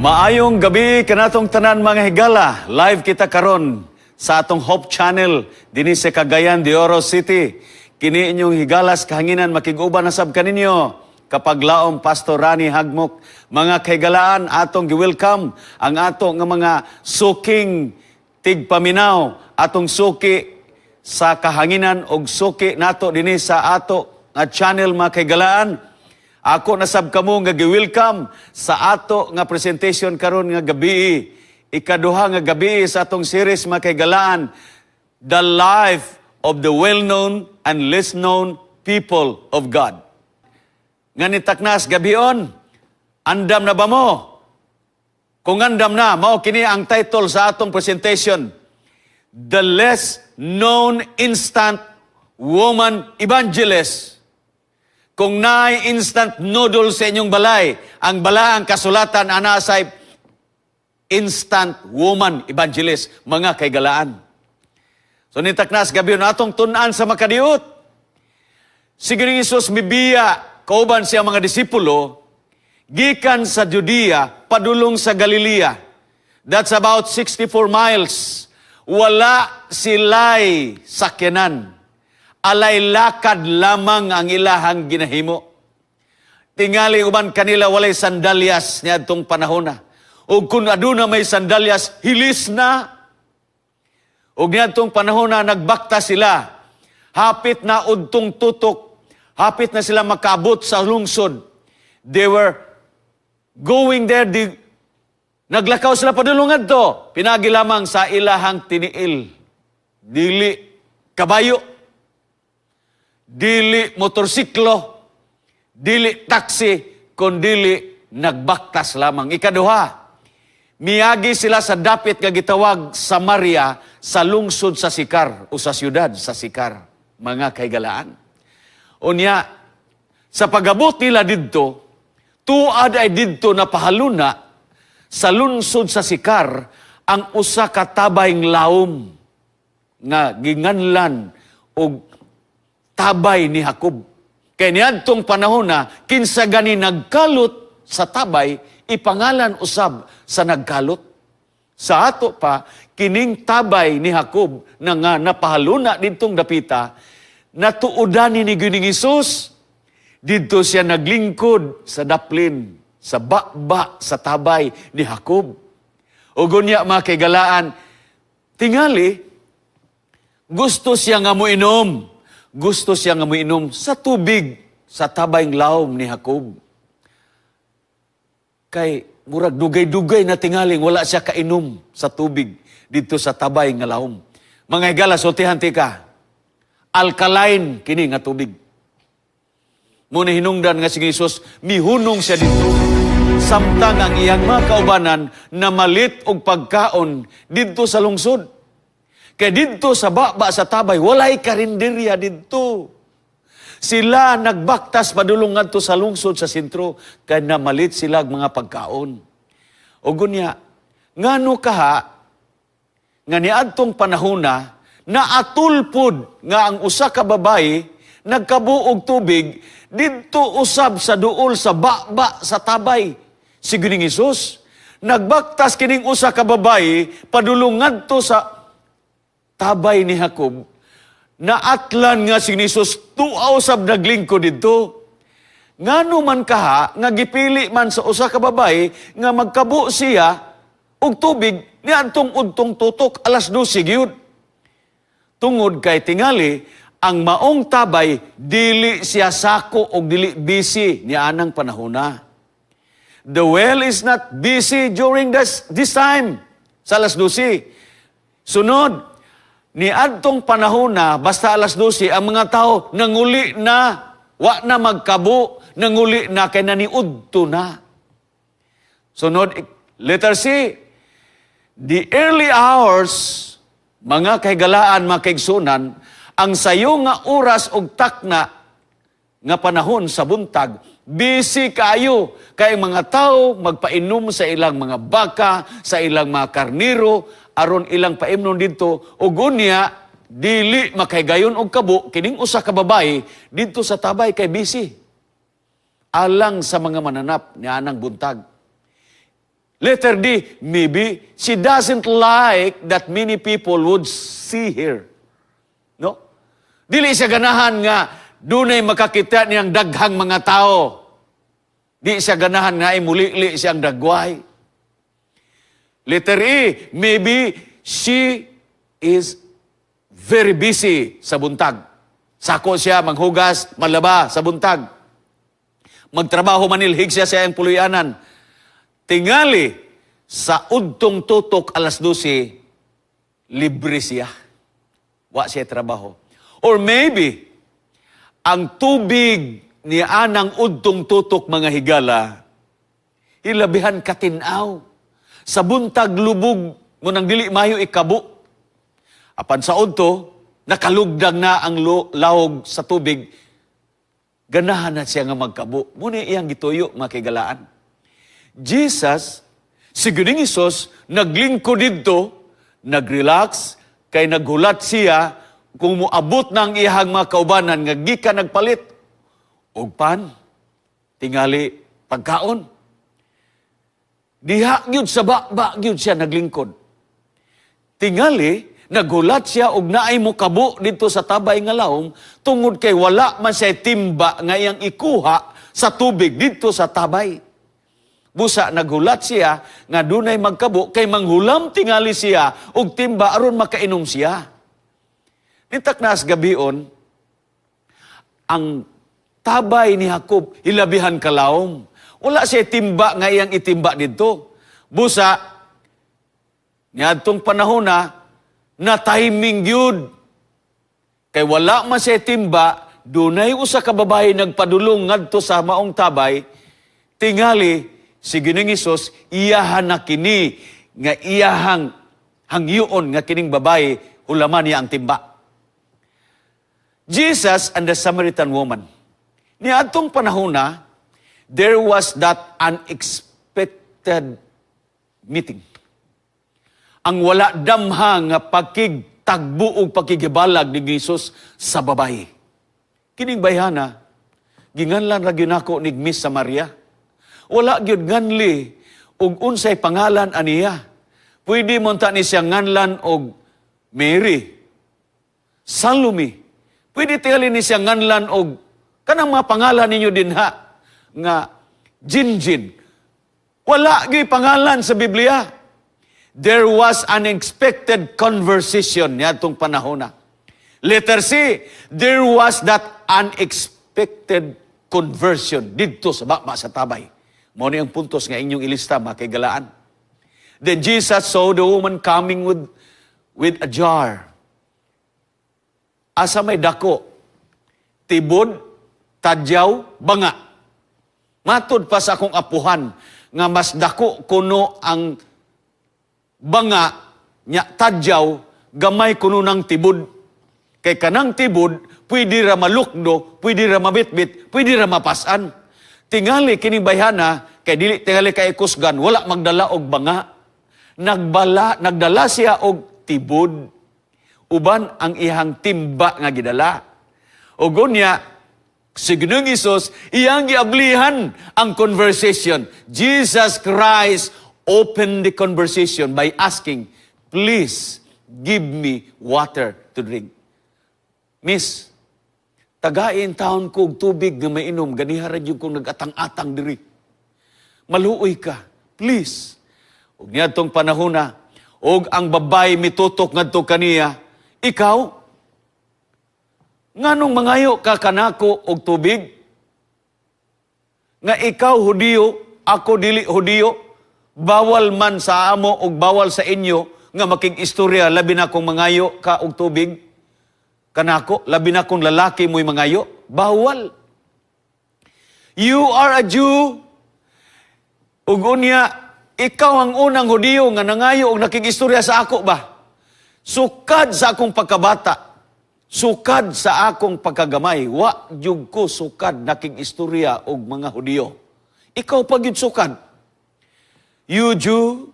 Maayong gabi kanatong tanan mga higala. Live kita karon sa atong Hope Channel dinhi sa Cagayan de Oro City. Kini inyong higalas kahanginan makig-uban na sab kaninyo. Kapag laom Pastor Rani Hagmok, mga kahigalaan atong gi-welcome ang ato nga mga suking tigpaminaw, atong suki sa kahanginan og suki nato dinhi sa ato nga channel mga kahigalaan. Ako nasab kamo nga gi-welcome sa ato nga presentation karon nga gabi. Ikaduha nga gabi sa atong series mga kahigalaan, The Life of the Well-Known and Less-Known People of God. Nga nitaknas gabion, andam na ba mo? Kung andam na, mao kini ang title sa atong presentation, The Less-Known Instant Woman Evangelist. Kung naay instant noodle sa inyong balay, ang balaang kasulatan ana sa instant woman evangelist, mga kaigalaan. So nitaknas gabi na atong tunan sa makadiot. Sige rin Isus mibiya, kauban siya mga disipulo, gikan sa Judea, padulong sa Galilea. That's about 64 miles. Wala sila'y sakyanan. Alay lakad lamang ang ilahang ginahimo. Tingali uban kanila walay sandalyas niya itong panahon na. O kung aduna may sandalyas, hilis na. O niya itong panahon na nagbakta sila. Hapit na udtong tutok. Hapit na sila makabot sa lungsod. They were going there. Naglakaw sila padulungan to. Pinagi lamang sa ilahang tiniil. Dili kabayo. Dili motorsiklo, dili taxi, kundili nagbaktas lamang. Ikaduha, miyagi sila sa dapit nga gitawag Samaria sa lungsod sa Sikar o sa siyudad sa Sikar, mga kaigalaan. Unya, sa pagabot nila didto, tuad ay didto na pahaluna sa lungsod sa Sikar ang usa ka tabayng laom nga ginganlan og tabay ni Jacob. Kaya niadtong panahon na, kinsa gani nagkalot sa tabay, ipangalan usab sa nagkalot. Sa ato pa, kining tabay ni Jacob na nga napahaluna dintong dapita, natuudan ni Gining Isus, dito siya naglingkod sa daplin, sa bakba, sa tabay ni Jacob. O gunya mga kaigalaan, tingali, gusto siya nga moinom. Gusto siya nga moinom sa tubig sa tabayng laom ni Jacob. Kay murag dugay-dugay na tingaling wala siya kainom sa tubig dito sa tabay nga laom. Mga higala, sultihan tika, alkaline kini nga tubig. Muna hinungdan nga si Jesus, mihunong siya dito. Samtang ang iyang mga kaubanan na malit og pagkaon dito sa lungsod. Kaya dito sa bakba sa tabay, walay karinderya dito. Sila nagbaktas padulungan to sa lungsod sa sentro, kaya namalit sila mga pagkaon. O gunya, ngano kaha, nga niadtong panahon na atulpod nga ang usa ka babae, nagkabuog tubig, dito usab sa duol sa bakba sa tabay. Si Gining Isus, nagbaktas kining usa ka babae, padulungan to sa tabay ni Jacob, na atlan nga si Jesus, tuaw sab naglingkod dito. Ngano man kaha, nga gipili man sa usa ka babae, nga magkabo siya, og tubig, niadtong udtong tutok, alas 12 gyud. Tungod kay tingali, ang maong tabay, dili siya sako og dili busy ni anang panahona. The well is not busy during this time, sa alas 12. Sunod, ni adtong panahon na, basta alas 12, ang mga tao nanguli na, wa na magkabo, nanguli na, kay naniudto na. Sunod, letter C, the early hours, mga kahigalaan, mga kaigsunan, ang sayo nga oras og takna, nga panahon sa buntag, busy kayo, kay mga tao magpainom sa ilang mga baka, sa ilang mga karniro, aron ilang paimnon dito, ug unya dili makaygayon og kabo kining usa ka babae dito sa tabay kay busy. Alang sa mga mananap ni anang buntag. Letter D, maybe she doesn't like that many people would see her. No? Dili siya ganahan nga dunay makakita niyang daghang mga tao. Di siya ganahan nga ay muli-li siyang dagway. Letter E, maybe she is very busy sa buntag. Sako siya maghugas, malaba sa buntag. Magtrabaho manilhig siya sa iyang puluyanan. Tingali sa udtong tutok alas 12, libre siya. Wa siya trabaho. Or maybe, ang tubig ni anang udtong tutok mga higala, hilabihan katinaw. Sa buntag lubog mo nang dili mayo ikabo. Apan sa udto, nakalugdag na ang lahog sa tubig, ganahan na siya nga magkabo. Muna iyang gituyo, mga kigalaan. Jesus, si Ginoong Hesus, naglingkod dito, nagrelax, kay naghulat siya, kung muabot ng iyang mga kaubanan, nga gikan nagpalit, og pan, tingali pagkaon. Diha gyud sa ba gyud siya naglingkod. Tingali, naghulat siya og naay mo kabo dito sa tabay nga lahom tungod kay wala man siya timba nga iyang ikuha sa tubig dito sa tabay. Busa naghulat siya nga dunay magkabo kay manghulam tingali siya og timba aron makainom siya. Nitak nas gabion ang tabay ni Jacob hilabihan kalawom. Wala siya timba nga iyang itimba dito. Busa niadtong panahon na timing yun. Kay wala man siya timba, dunay usa ka babae nagpadulong ngadto sa maong tabay, tingali si Ginoong Hesus iyahan na kini nga iyahang hangyoon nga kining babae hulaman niya ang timba. Jesus and the Samaritan woman. Niadtong panahon there was that unexpected meeting. Ang wala damhang nga pagkigtagbo o pagkigibalag ni Jesus sa babae. Kining bayhana, ginganlan ra gyud nako ni Miss Samaria. Wala gyud nganli og unsay pangalan aniya. Pwede mo ta ni siya nganlan og Mary, Salome. Pwede tingali ni siya nganlan og kanang mga pangalan ninyo dinha nga Jinjin. Wala gyud pangalan sa Biblia. There was an unexpected conversation niadtong panahon na. Letter C, there was that unexpected conversion dito sa baba sa tabay. Mao ni ang puntos nga inyong ilista mga kaigalaan. Then Jesus saw the woman coming with a jar. Asa may dako, tibod, tadyaw, banga. Matod pa sa akong apuhan nga mas dako kuno ang banga nya tadyaw gamay kuno ng tibod. Kay kanang tibod pwede ra malukdo, pwede ra mabitbit, pwede ra mapasan. Tingali kini bayhana kay dili tingali kay kusgan wala magdala og banga. Nagdala siya og tibod. Uban ang ihang timba nga gidala. Ug unya si Ginoong Hesus, iyang giablihan ang conversation. Jesus Christ opened the conversation by asking, please give me water to drink. Miss, tagain taon ko tubig nga mainom, ganiharan yung kong nag-atang-atang diri. Maluoy ka, please. Ug niadtong panahon og ang babae mitutok ngadto kaniya, ikaw, nganong mangayo ka kanako og tubig? Nga ikaw Hudiyo, ako dili Hudiyo, bawal man sa amo og bawal sa inyo nga makig-istorya labi na kong mangayo ka og tubig kanako, labi na kong lalaki mo'y mangayo, bawal. You are a Jew. Ug unya, ikaw ang unang Hudiyo nga nangayo og nakig-istorya sa ako ba? Sukad sa akong pagkabata, sukad sa akong pagkagamay, wa jud ko sukad nakig-istorya og mga Hudiyo. Ikaw pa gyud sukad. You Jew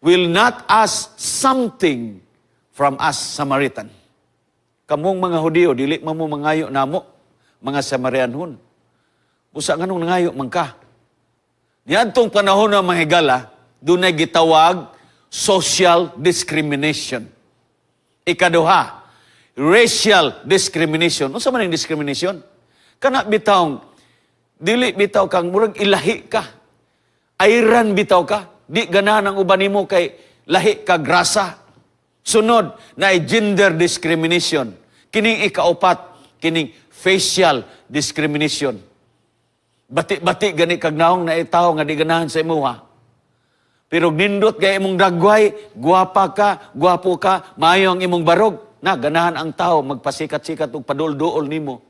will not ask something from us Samaritan. Kamong mga Hudiyo, dili mo mangayo namo, mga Samarianhon. Usa nganong nangayo man ka? Niadtong panahon na mga higala, dunay gitawag social discrimination. Ikaduha, racial discrimination. Unsa man ang discrimination? Kana bitaw, dili bitaw kang murag ilahi ka. Ayran bitaw ka. Di ganahan ang uban nimo kay lahi ka grasa. Sunod na gender discrimination. Kining ikaupat, kining facial discrimination. Bati-bati gani kag naong na itaw nga di ganahan sa imuha. Pero nindot kay imong dagway, guwapa ka, guwapo ka, maayo ang imong barog. Na ganahan ang tao magpasikat-sikat ug padul-duol nimo.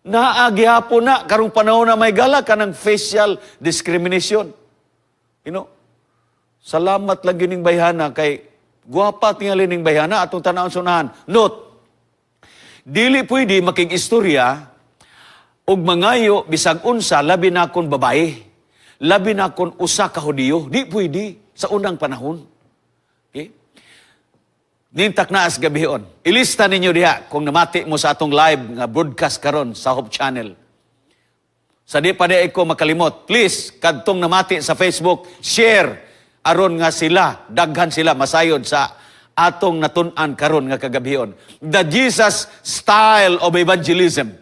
Naagyapo na karong panahon na may gala kanang facial discrimination. You know? Salamat lang gining bayhana kay guwapa tingali ning bayhana atong tanawon sunahan. Note, dili pwede makig-istorya og mangayo bisag unsa labi na kon babae. Labi na kon usa ka Hudiyo. Di pwede sa unang panahon. Okay? Nintak na as gabihon. Ilista ninyo diha kung namati mo sa atong live nga broadcast karon sa Hope Channel. Sa di pa di ko makalimot, please, kadtong namati sa Facebook, share aron nga sila, daghan sila masayod sa atong natun-an karon nga kagabihon. The Jesus style of evangelism.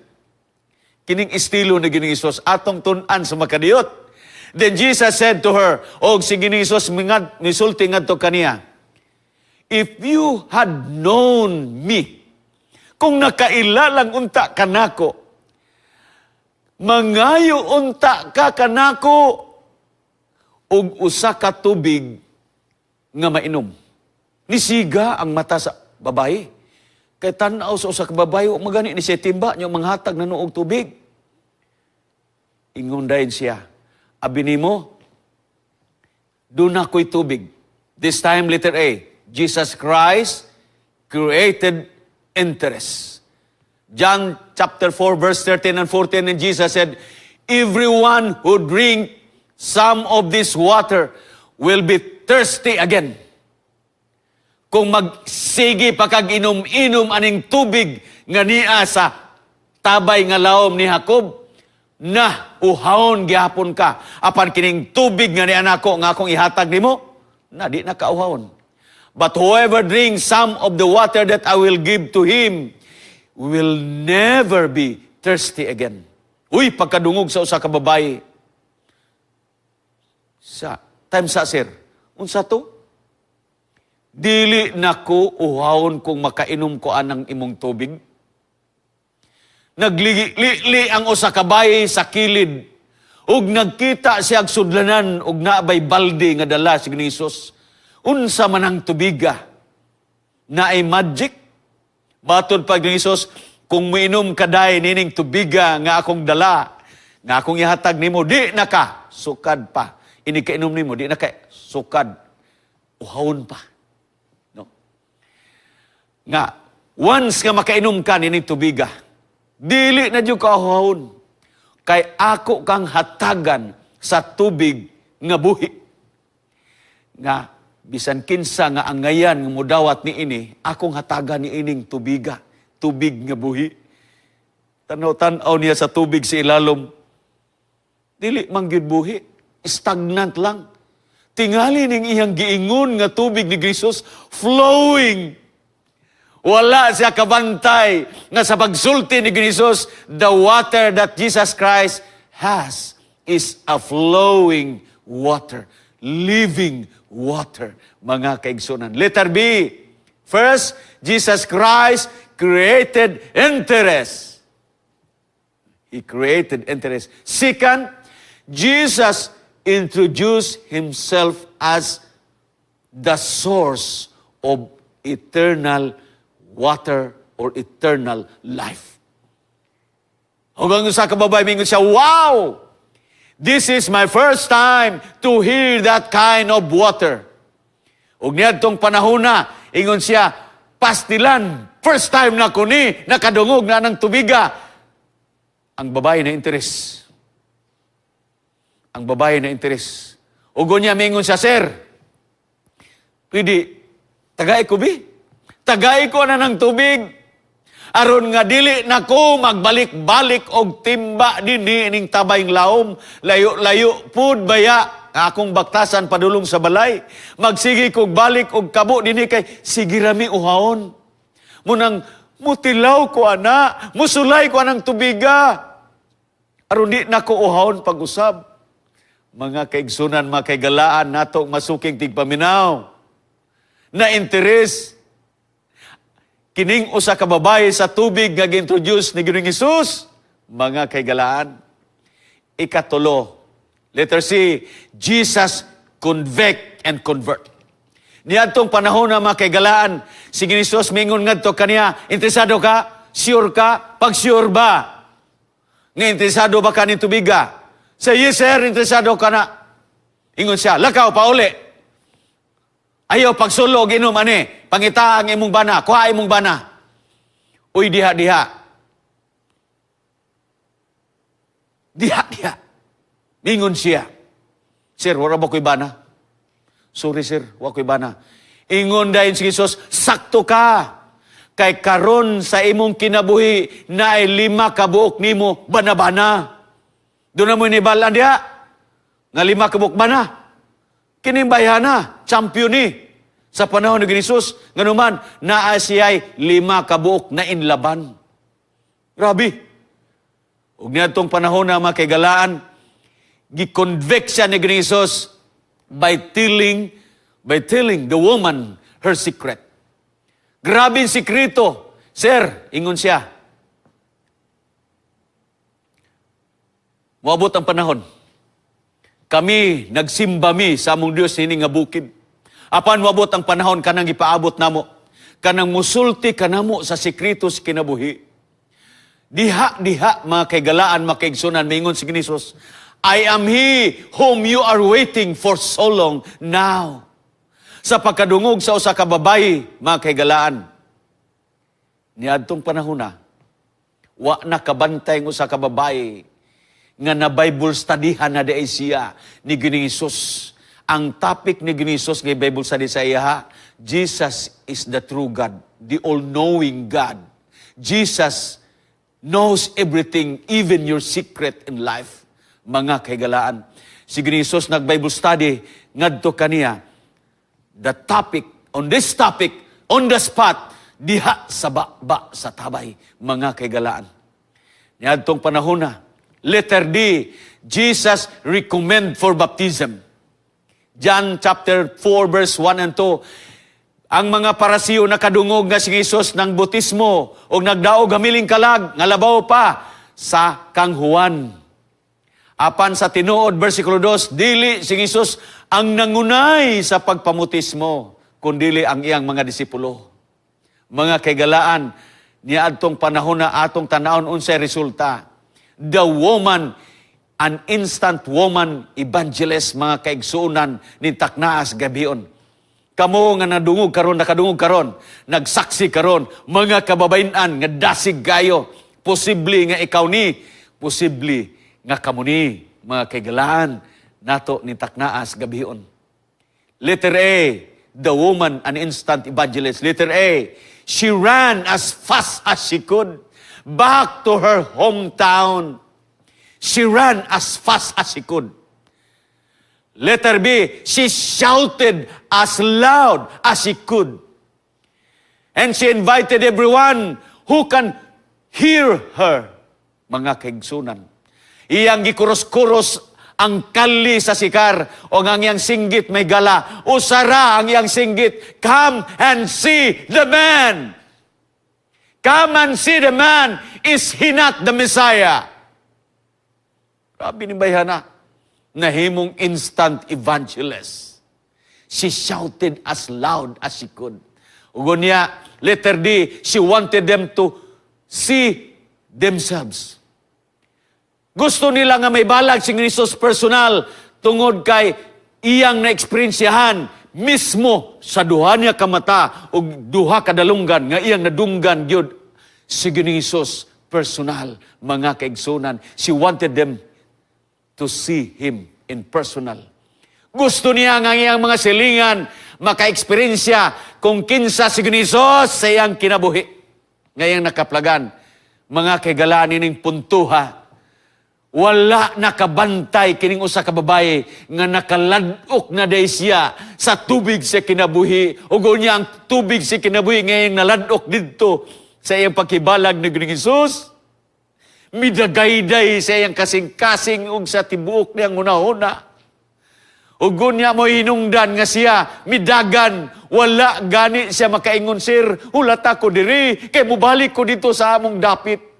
Kining estilo ni Ginoong Hesus atong tun-an sa makadiyot. Then Jesus said to her, og si Ginoong Hesus misulti ngadto kaniya, if you had known me, kung nakailalang unta kanako, mangayo unta ka kanako, og usa ka tubig nga mainom. Nisiga ang mata sa babae. Kay tan-aw sa usa ka babae, magani ni siya timba, niyo manghatag na noog tubig. Ingon dayon siya, abi nimo, doon ako'y tubig. This time, letter A, Jesus Christ created interest. John chapter 4, verse 13 and 14, and Jesus said, everyone who drink some of this water will be thirsty again. Kung magsige pa kag inom-inom aning tubig nga niya sa tabay nga lawom ni Jacob, na uhawon gihapon ka. Apan kining tubig nga ni anako nga akong ihatag nimo, na di na kauhawon. But whoever drinks some of the water that I will give to him will never be thirsty again. Uy, pagkadungog sa usa ka babae. Sa time sa sir, unsa to? Dili nako uhawon kung makainom ko anang imong tubig. Naglili ang usa ka bayi sa kilid ug nagkita siya og sudlanan ug naabay balde nga dala si Ginoong Hesus. Unsa man ang tubiga? Na ay magic? Matod pa Ginoong Hesus, kung miinom ka day nining tubiga nga akong dala, nga akong ihatag nimo, di na ka sukad pa. Ini kainom nimo, di na ka sukad. Uhawon pa. No? Nga, once nga makainom ka nining tubiga, dili na diyo kahawon. Kay ako kang hatagan sa tubig nga buhi. Nga, bisan kinsa nga ang ngayan nga mudawat ni ini, akong hatagan ni ining tubiga. Tubig nga buhi. Tanaw-tanaw niya sa tubig sa ilalom. Dili manggid buhi. Stagnant lang. Tingali ning iyang giingon nga tubig ni Jesus, flowing. Wala siya kabantay nga sa pagsulti ni Jesus, the water that Jesus Christ has is a flowing water, living water, mga kaigsunan. Letter B, first, Jesus Christ created interest. He created interest. Second, Jesus introduced himself as the source of eternal water or eternal life. Hanggang sa kababay, mingon siya, wow! This is my first time to hear that kind of water. Ug niadtong panahon na, ingon siya, pastilan, first time na ko ni, nakadungog na ng tubiga. Ang babae na interes. Ang babae na interes. Ugo niya, mingon siya, sir, pwede, tagay ko bi? Tagay ko na ng tubig. Aron nga dili na ko magbalik-balik og timba dinhi ning tabayng laom. Layo-layo pud baya. nga akong baktasan padulong sa balay. Magsigi kog balik og kabo dinhi kay sige rami uhawon. Munang mutilaw ko ana, musulay ko anang tubiga. Aron di na ko uhawon pag-usab. Mga kaigsunan, mga kaigalaan nato masuking tigpaminaw. Na interes. Kining usa ka babae sa tubig nga gi-introduce ni Ginoong Hesus. Mga kaigalaan. Ikatulo, letter C, Jesus convict and convert. Niadtong panahon na mga kaigalaan, si Hesus mingon ngadto kaniya, interesado ka? Sure ka? Pag sure ba? Nga interesado ba ka ni tubiga? Say, yes sir, interesado ka na. Ingon siya, lakaw pa uli. Ayaw pagsulog inom ani, pangita ang imong bana, kuha imong bana. Uy, diha. Diha. Mingon siya. Sir, wala ba ko'y bana? Sorry sir, wala ko'y bana. Ingon dahil si Jesus, sakto ka. Kay karon sa imong kinabuhi na ay 5 kabuok nimo bana-bana. Doon na mo inibalan diha. Nga 5 kabuok bana. Kinimbayana, champion ni. Sa panahon ni Jesus, nga naman, naa siya'y 5 kabuok na inlaban. Grabe. Ug niadtong panahon na mga kaigalaan, gi-convict siya ni Jesus by telling the woman her secret. Grabe ang sikreto. Sir, ingon siya. Moabot ang panahon. Kami nagsimba sa among Dios ini nga bukid. Apan moabot ang panahon kanang ipaabot namo. Kanang musulti kanamo sa sikreto sa kinabuhi. Diha, mga kaigalaan, mga kaigsunan, mingon si Jesus, I am He whom you are waiting for so long now. Sa pagkadungog sa usa ka babayi, mga kaigalaan, niadtong panahon na, wa na kabantay ng usa ka babayi, nga na Bible studyhan na di siya ni Ginoong Hesus. Ang topic ni Ginoong Hesus nga Bible study sa iya, Jesus is the true God, the all-knowing God. Jesus knows everything, even your secret in life. Mga kaigalaan. Si Ginoong Hesus nag-Bible study, ngadto kaniya, on this topic, on the spot, diha sa ba sa tabay, mga kaigalaan. Niadtong panahon na, letter D, Jesus recommend for baptism. John chapter 4, verse 1 and 2, ang mga parasiyo nakadungog nga si Jesus ng bautismo o nagdaog hamiling kalag, nga labaw pa sa kang Juan. Apan sa tinuod, versikulo 2, dili si Jesus ang nangunay sa pagpamutismo, kundili ang iyang mga disipulo. Mga kaigalaan, niadtong panahon na atong tanawon unsay resulta. The woman, an instant woman evangelist, mga kaigsuunan ni Taknaas gabion. Kamo nga nadungog karon, nakadungog karon, nagsaksi karon, mga kababayan nga dasig kayo, posible nga ikaw ni, posible nga kamo ni, mga kaigalaan nato ni Taknaas gabion. Letter A, the woman, an instant evangelist. Letter A, she ran as fast as she could back to her hometown. She ran as fast as she could. Letter B, she shouted as loud as she could. And she invited everyone who can hear her. Mga kaigsunan. Iyang gikuros-kuros ang kali sa sikar o ang iyang singgit may gala. Usara ang iyang singgit. Come and see the man. Come and see the man. Is he not the Messiah? Grabe ni bayhana. Nahimong instant evangelist. She shouted as loud as she could. Ugon niya, letter D, she wanted them to see themselves. Gusto nila nga may balag si Jesus personal tungod kay iyang na-experiensyahan mismo sa duha niya kamata o duha kadalunggan nga iyang nadunggan gyud si Jesus personal, mga kaigsunan. She wanted them to see Him in personal. Gusto niya nga iyang mga silingan maka-eksperyensya kung kinsa si Jesus sa iyang kinabuhi. Ngayang nakaplagan, mga kaigalaan ning puntuha. Wala nakabantay kining usa ka babaye nga nakaladok na day siya sa tubig sa kinabuhi. Ug unya ang tubig sa kinabuhi ngayong naladok didto sa iyang pagkibalag ni Ginoong Hesus. Midagayday sa iyang kasing-kasing ug sa tibuok niyang una-una. Ug unya mo hinungdan nga siya midagan, wala gani siya makaingon, "Sir, hulat ako diri kay mubalik ko dito sa among dapit."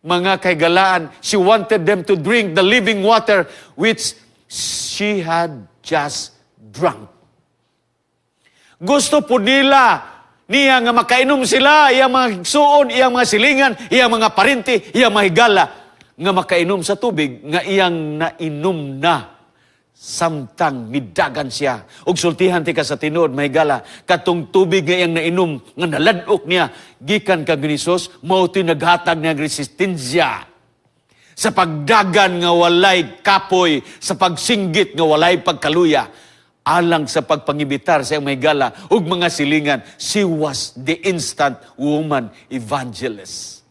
Mga kaigalaan, she wanted them to drink the living water which she had just drunk. Gusto po niya nga makainom sila, iyang mga higsuon, iyang mga silingan, iyang mga parinti, iyang mga higala, nga makainom sa tubig, nga iyang nainom na. Samtang midagan siya. Ug sultihan ti ka sa tinuod, mahigala, katong tubig nga iyang nainom, nga naladok niya, gikan kang Hesus, mao ti naghatag niya resistensya sa pagdagan nga walay kapoy, sa pagsinggit nga walay pagkaluya, alang sa pagpangibitar sa iyang mahigala, ug mga silingan. She was the instant woman evangelist.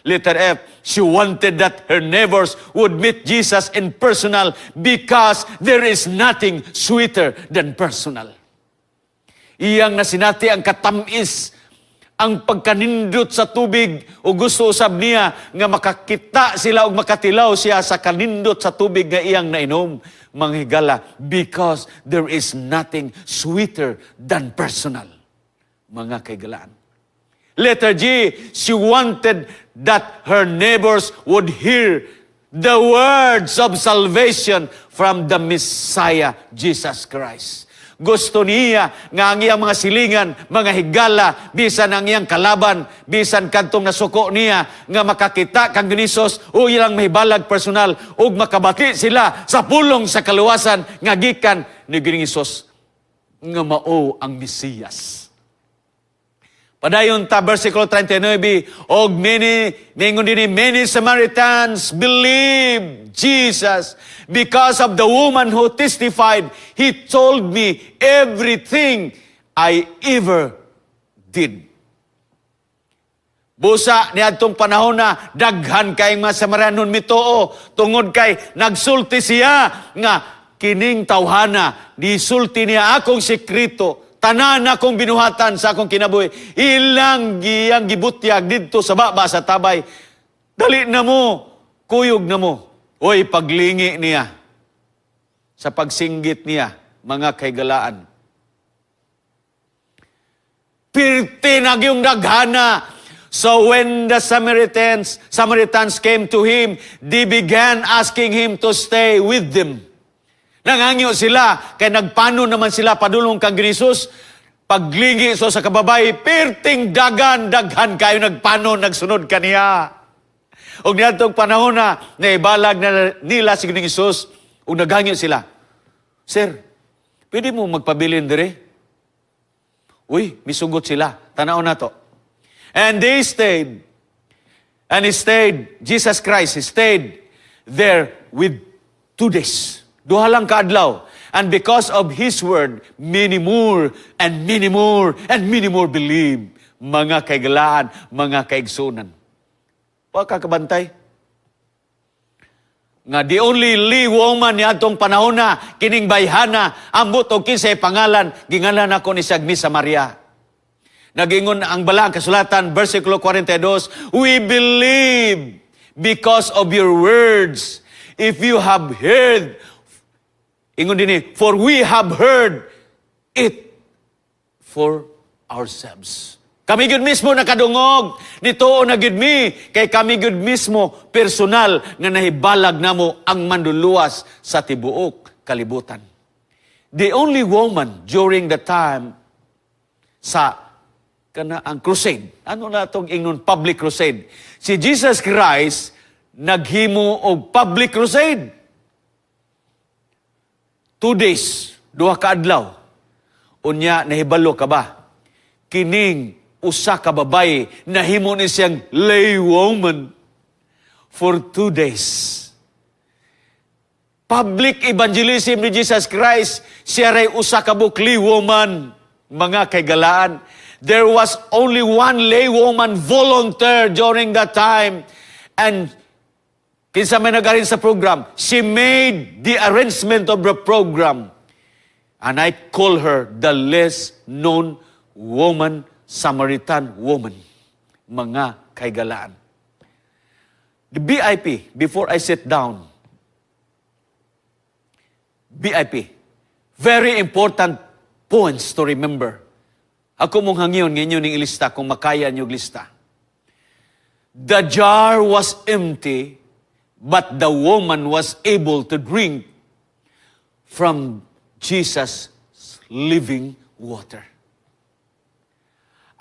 Letter F, she wanted that her neighbors would meet Jesus in personal because there is nothing sweeter than personal. Iyang nasinati ang katamis, ang pagkanindot sa tubig, o gusto usab niya nga makakita sila o makatilaw siya sa kanindot sa tubig nga iyang nainom, mga higala, because there is nothing sweeter than personal. Mga kaigalaan. Letter G, she wanted that her neighbors would hear the words of salvation from the Messiah, Jesus Christ. Gusto niya nga ang iyang mga silingan, mga higala, bisan ang iyang kalaban, bisan kantong nasuko niya, nga makakita kang Hesus o ilang mahibalag personal, o makabati sila sa pulong sa kaluwasan, nga gikan ni Ginoong Hesus, nga mao ang Mesiyas. Padayon ta, versikulo 39, og many Samaritans believed Jesus because of the woman who testified, "He told me everything I ever did." Busa niadtong panahon na daghan kay mga Samaritanon mituo, tungod kay nagsulti siya nga kining tawhana, nisulti niya akong sekreto, tanan akong binuhatan sa akong kinabuhi, ilang giyang gibutyag didto sa baba sa tabay. Dali na mo, kuyog na mo. Oy, paglingi niya, sa pagsinggit niya, mga kaigalaan. Pirti na yung daghana. So when the Samaritans came to him, they began asking him to stay with them. Nangangyo sila, kay nagpano naman sila padulong kang Hesus. Paglingi so sa kababay, pirting daghan kayo nagpano, nagsunod kaniya. Og niadtong panahon na naibalag na nila si Ginoong Hesus, ug naghangyo sila, "Sir, pwede mo magpabilin dire?" Uy, misugot sila. Tanaw na to. And they stayed. And he stayed, Jesus Christ, he stayed there with 2 days. Duha lang kaadlaw. And because of His word, many more and many more and many more believe. Mga kaigalaan, mga kaigsunan. Pagkakabantay. Nga the only woman ni atong panahon na, kining bayhana, ambot o kinsay pangalan, gingalan ako ni Miss Maria. Nagingon ang balang kasulatan, versikulo 42, "We believe because of your words. If you have heard," ingon din, "for we have heard it for ourselves." Kami gud mismo nakadungog, nituo na gud mi, kay kami gud mismo personal nga nahibalag namo ang manduluwas sa tibuok kalibutan. The only woman during the time sa ang crusade, ano na itong ingnon public crusade, si Jesus Christ naghimo og public crusade. 2 days, 2 ka adlaw. Unya, nahibalo ka ba? Kining usa ka babae, nahimo ni siyang lay woman for 2 days. Public evangelism ni Jesus Christ, siya ray usa ka bukli woman, mga kaigalaan. There was only one lay woman volunteer during that time, and Kinsa may nag-arrange sa program, she made the arrangement of the program. And I call her the less known woman, Samaritan woman. Mga kaigalaan. The BIP, before I sit down, BIP, very important points to remember. Ako mong hangyon ngayon ng ilista kung makaya niyo lista. The jar was empty, but the woman was able to drink from Jesus' living water.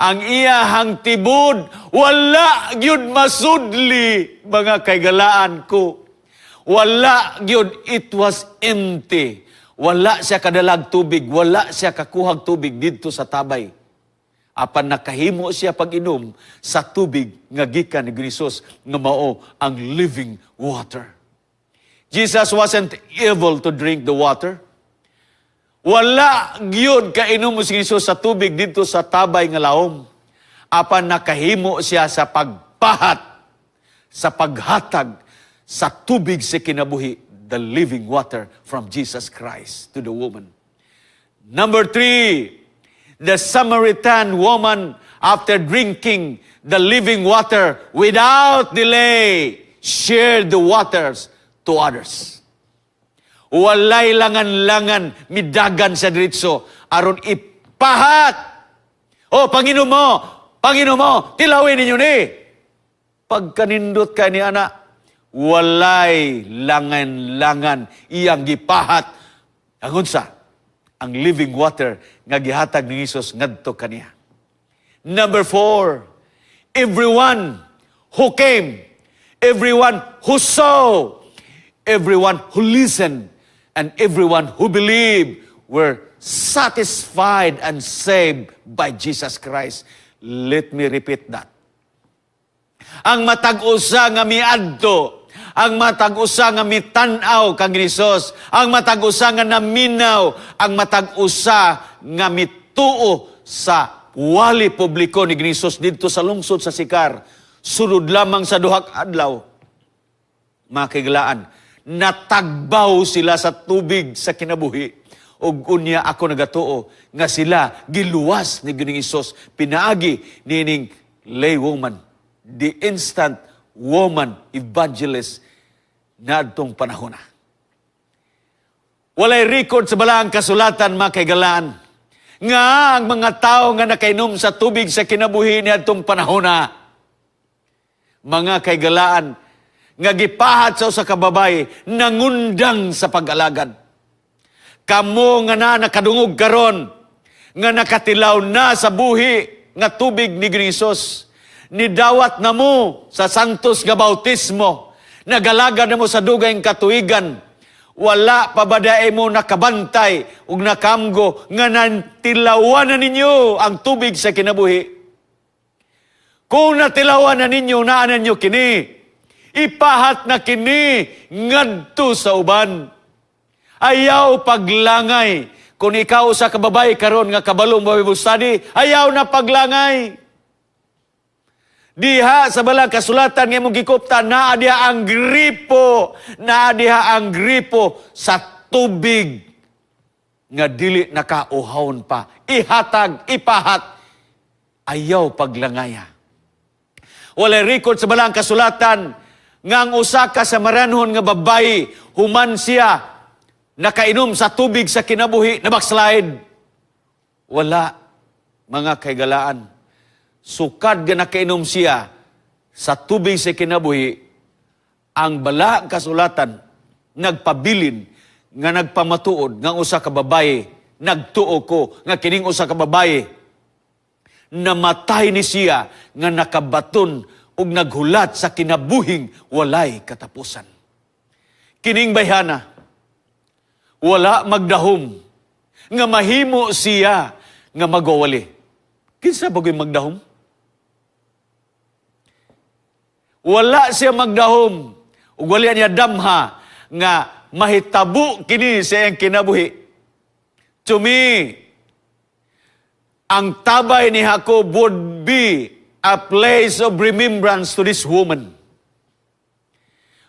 Ang iyahang tibod, wala gyud masudli, mga kaigalaan ko. Wala gyud, it was empty. Wala siya kadalag tubig, wala siya kakuhag tubig dito sa tabay. Apan nakahimo siya pag-inom sa tubig nga gikan ni Jesus nga mao ang living water. Jesus wasn't able to drink the water. Wala gyud kainom si Jesus sa tubig dito sa tabay nga laom. Apan nakahimo siya sa pagpahat, sa paghatag sa tubig sa kinabuhi, the living water from Jesus Christ to the woman. Number 3, the Samaritan woman, after drinking the living water without delay, shared the waters to others. Walay langan-langan, midagan sa diretso, aron ipahat. O, Panginoon mo, tilawin ninyo ni. Pagkanindot ka ni anak, walay langan-langan, iyang gipahat. Ang unsa, ang living water nga gihatag ni Jesus ngadto kaniya. Number 4, everyone who came, everyone who saw, everyone who listened, and everyone who believed were satisfied and saved by Jesus Christ. Let me repeat that. Ang matag-usa nga miadto, ang matag-usa nga mitanaw kang Hesus, ang matag-usa nga naminaw, ang matag-usa nga mituo sa wali publiko ni Hesus dito sa lungsod sa Sikar, sulod lamang sa duhak adlaw. Mga kaigalaan, natagbaw sila sa tubig sa kinabuhi. Ug unya ako nagatuo nga sila giluwas ni Ginoong Hesus, pinaagi nining lay woman, the instant woman evangelist na adtong panahon na. Walay record sa balaang kasulatan, mga kaigalaan, nga ang mga tao nga nakainom sa tubig sa kinabuhi ni adtong panahon na, mga kaigalaan, nga gipahat sa usa ka babae, nangundang sa pag-alagad. Kamo nga na nakadungog karon, nga nakatilaw na sa buhi nga tubig ni Hesus, nidawat na mo sa santos nga bautismo, nagalagad na mo sa dugay katuigan, wala pa ba daay mo nakabantay ug nakamgo nga nantilawan na ninyo ang tubig sa kinabuhi? Kung natilawan na ninyo, naanan nyo kini, ipahat na kini ngadto sa uban. Ayaw paglangay. Kung ikaw sa kababay karon nga kabalong Bible study, ayaw na paglangay. Diha sa balang kasulatan nga mong gikupta, naa diha ang gripo, naa diha ang gripo sa tubig nga dili nakauhawon pa. Ihatag, ipahat, ayaw paglangaya. Walay record sa balang kasulatan nga ang usa ka Samaritanhon nga babayi, human siya nakainom sa tubig sa kinabuhi, na backslide. Wala, mga kaigalaan. Sukad nga nakainom siya sa tubig sa kinabuhi, ang bala kasulatan nagpabilin nga nagpamatuod nga usa ka babaye, nagtuo ko nga kining usa ka babaye namatay ni siya nga nakabaton ug naghulat sa kinabuhing walay katapusan. Kining bayhana, wala magdahom nga mahimo siya nga magwawali. Kinsa bagoy magdahom? Wala siya magdahom ug wala niya damha nga mahitabo kini sa iyang kinabuhi. To me, ang tabay ni Jacob would be a place of remembrance to this woman.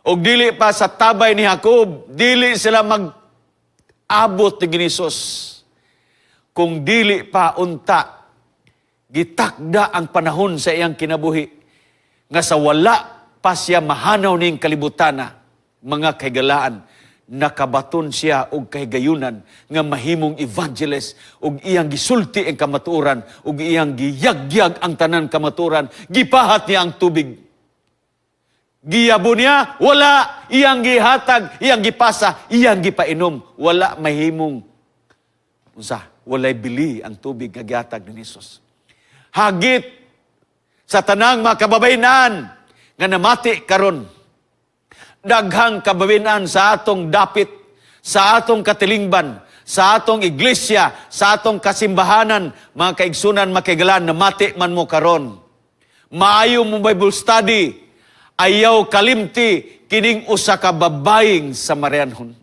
O dili pa sa tabay ni Jacob, dili sila mag-abot ni Ginisos. Kung dili pa unta, gitakda ang panahon sa iyang kinabuhi, nga sa wala pa siya mahanaw ning kalibutana, mga kaigalaan, nakabaton siya og kahigayunan nga mahimong evangelist og iyang gisulti ang kamatuoran og iyang giyagyag ang tanan kamatuoran, gipahat niya ang tubig. Giyabo niya, wala, iyang gihatag, iyang gipasa, iyang gipainom, wala mahimong walay bili ang tubig nga gihatag ni Jesus. Hagit sa tanang mga kababayenan nga namati karon, daghang kababayenan sa atong dapit, sa atong katilingban, sa atong iglesia, sa atong kasimbahanan, mga kaigsunan, makaigalan, namati man mo karon. Maayo mo Bible study, ayaw kalimti, kining usa ka babaying Samarianhon.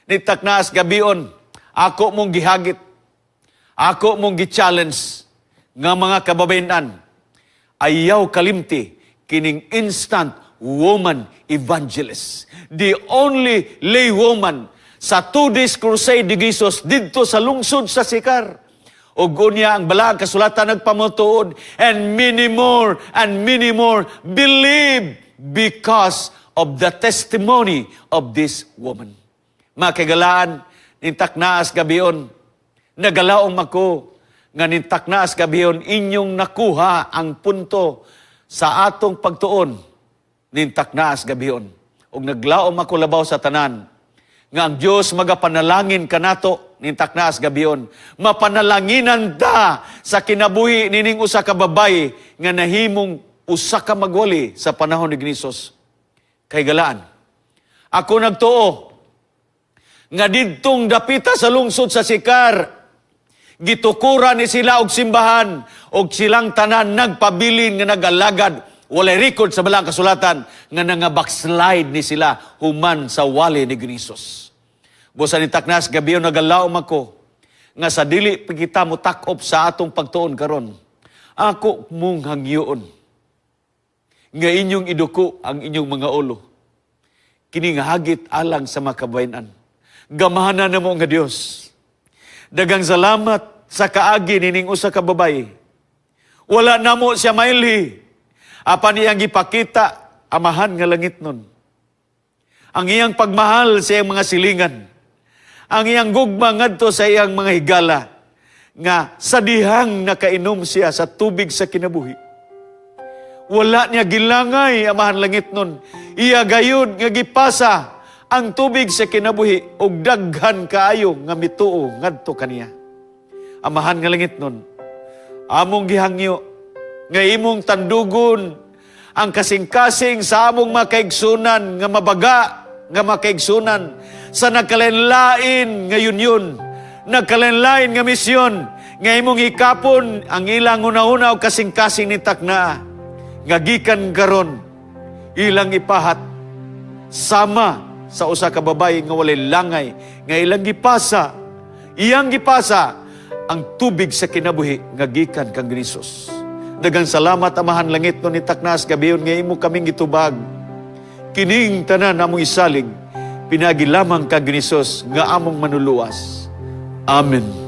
Nitaknaas gabion, ako mong gihagit, ako mong gi-challenge, nga mga kababayenan, ayaw kalimti, kining instant woman evangelist. The only lay woman sa 2 days crusade ni Jesus dito sa lungsod sa Sikar. O gunya ang balang kasulatan nagpamutuod, and many more believe because of the testimony of this woman. Mga kagalaan, nintaknaas gabion, nagalaom ako, nga nintaknaas gabion, inyong nakuha ang punto sa atong pagtuon, nintaknaas gabion. Og naglaom ako labaw sa tanan, nga ang Diyos magapanalangin kanato, nintaknaas gabion. Mapanalanginan ta sa kinabuhi nining usa ka babay nga nahimong usa ka magwali sa panahon ni Ginisos. Kay galaan, ako nagtuo nga didtong dapita sa lungsod sa Sikar, gitukura ni sila og simbahan, og silang tanan nagpabilin nga nagalagad. Walay record sa balang kasulatan nga backslide ni sila human sa wali ni Ginisos. Busa ni taknas gabiyon nagalaom ako nga sa dili kita mo takop sa atong pagtuon karon. Ako mong hangyoon nga inyong iduko ang inyong mga ulo. Kini nga hagit alang sa makabayan-an. Gamahanan na mo nga Dios. Dagang salamat sa kaagi nining usa ka babae. Wala na mo siya mailhi. Apan iyang gipakita, amahan nga langit nun. Ang iyang pagmahal sa iyang mga silingan. Ang iyang gugma ngadto sa iyang mga higala. Nga sa dihang nakainom siya sa tubig sa kinabuhi. Wala niya gilangay, amahan langit nun. Iya gayud nga gipasa ang tubig sa kinabuhi ug daghan kaayo nga mituo ngadto kaniya. Amahan nga langit nun. Among gihangyo nga imong tandugon ang kasing-kasing sa among makaigsunan nga mabaga nga makaigsunan sa nagkalenlain nga yun, nagkalenlain nga misyon nga imong ikapon ang ilang una-una o kasing-kasing ni takna nga gikan karon ilang ipahat sama sa usa ka babae nga walay langay nga ilang gipasa, iyang gipasa ang tubig sa kinabuhi nga gikan kang Ginisos. Dagang salamat amahan langit no ni taknas gabiyon nga imo kaming gitubag. Kining tanan among isalig, pinagi lamang kang Ginisos nga among manuluwas. Amen.